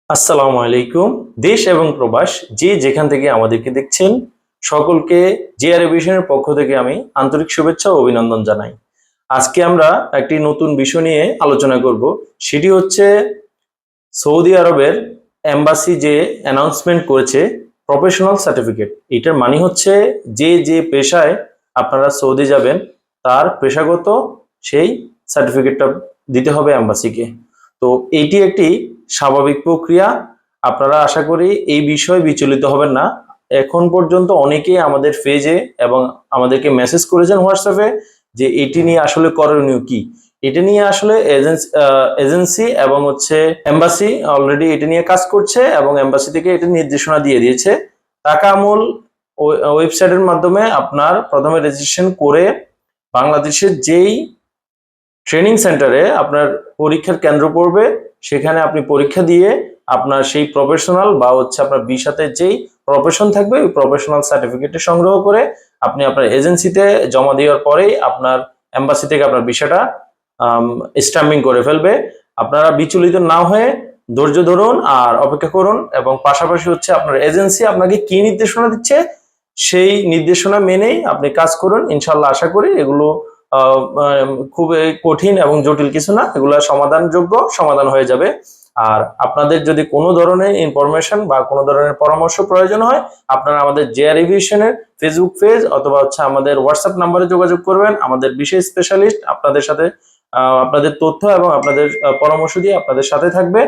আসসালামু আলাইকুম। দেশ এবং প্রবাস যে যেখান থেকে আমাদেরকে দেখছেন সকলকে জেআর এভিয়েশনের পক্ষ থেকে আমি আন্তরিক শুভেচ্ছা ও অভিনন্দন জানাই। আজকে আমরা একটি নতুন বিষয় নিয়ে আলোচনা করব। সেটি হচ্ছে সৌদি আরবের এম্বাসি যে অ্যানাউন্সমেন্ট করেছে প্রফেশনাল সার্টিফিকেট। এটার মানে হচ্ছে যে যে পেশায় আপনারা সৌদি যাবেন তার পেশাগত সেই সার্টিফিকেটটা দিতে হবে এম্বাসিকে। তো এটি একটি স্বাভাবিক প্রক্রিয়া। আপনারা আশা করি এই বিষয়ে বিচলিত হবেন না। এখন পর্যন্ত অনেকেই আমাদের পেজে এবং আমাদেরকে মেসেজ করেছেন হোয়াটসঅ্যাপে যে এটি নিয়ে আসলে করণীয় কি। এটা নিয়ে আসলে এজেন্সি এবং হচ্ছে এম্বাসি অলরেডি এটা নিয়ে কাজ করছে এবং এম্বাসি থেকে এটা নির্দেশনা দিয়ে দিয়েছে। টাকা আমূল ওয়েবসাইটের মাধ্যমে আপনার প্রথমে রেজিস্ট্রেশন করে বাংলাদেশের যেই ট্রেনিং সেন্টারে আপনার পরীক্ষার কেন্দ্র পড়বে সেখানে আপনি পরীক্ষা দিয়ে আপনার সেই প্রফেশনাল বা হচ্ছে আপনার ভিসাতে যেই প্রফেশন থাকবে ওই প্রফেশনাল সার্টিফিকেটটি সংগ্রহ করে আপনি আপনার এজেন্সিতে জমা দেওয়ার পরেই আপনার এম্বাসি থেকে আপনার ভিসাটা স্ট্যাম্পিং করে ফেলবে। আপনারা বিচলিত না হয়ে ধৈর্য ধরুন আর অপেক্ষা করুন, এবং পাশাপাশি হচ্ছে আপনার এজেন্সি আপনাকে কি নির্দেশনা দিচ্ছে সেই নির্দেশনা মেনেই আপনি কাজ করুন। ইনশাল্লাহ আশা করি এগুলো খুব কঠিন এবং জটিল কিছু না, এগুলো সমাধানযোগ্য, সমাধান হয়ে যাবে। আর আপনাদের যদি কোনো ধরনের ইনফরমেশন বা কোনো ধরনের পরামর্শ প্রয়োজন হয় আপনারা আমাদের জেআর এভিয়েশনের ফেসবুক পেজ অথবা হচ্ছে আমাদের হোয়াটসঅ্যাপ নাম্বারে যোগাযোগ করবেন। আমাদের বিশেষ স্পেশালিস্ট আপনাদের সাথে আপনাদের তথ্য এবং আপনাদের পরামর্শ দিয়ে আপনাদের সাথে থাকবে।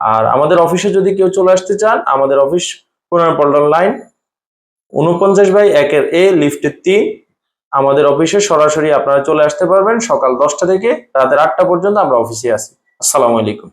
আর আমাদের অফিসে যদি কেউ চলে আসতে চান, আমাদের অফিস পল্টন লাইন 49/1 লিফটের 3। আমাদের অফিসে সরাসরি আপনারা চলে আসতে পারবেন। সকাল 10টা থেকে রাতের 8টা পর্যন্ত আমরা অফিসে আছি। আসসালামু আলাইকুম।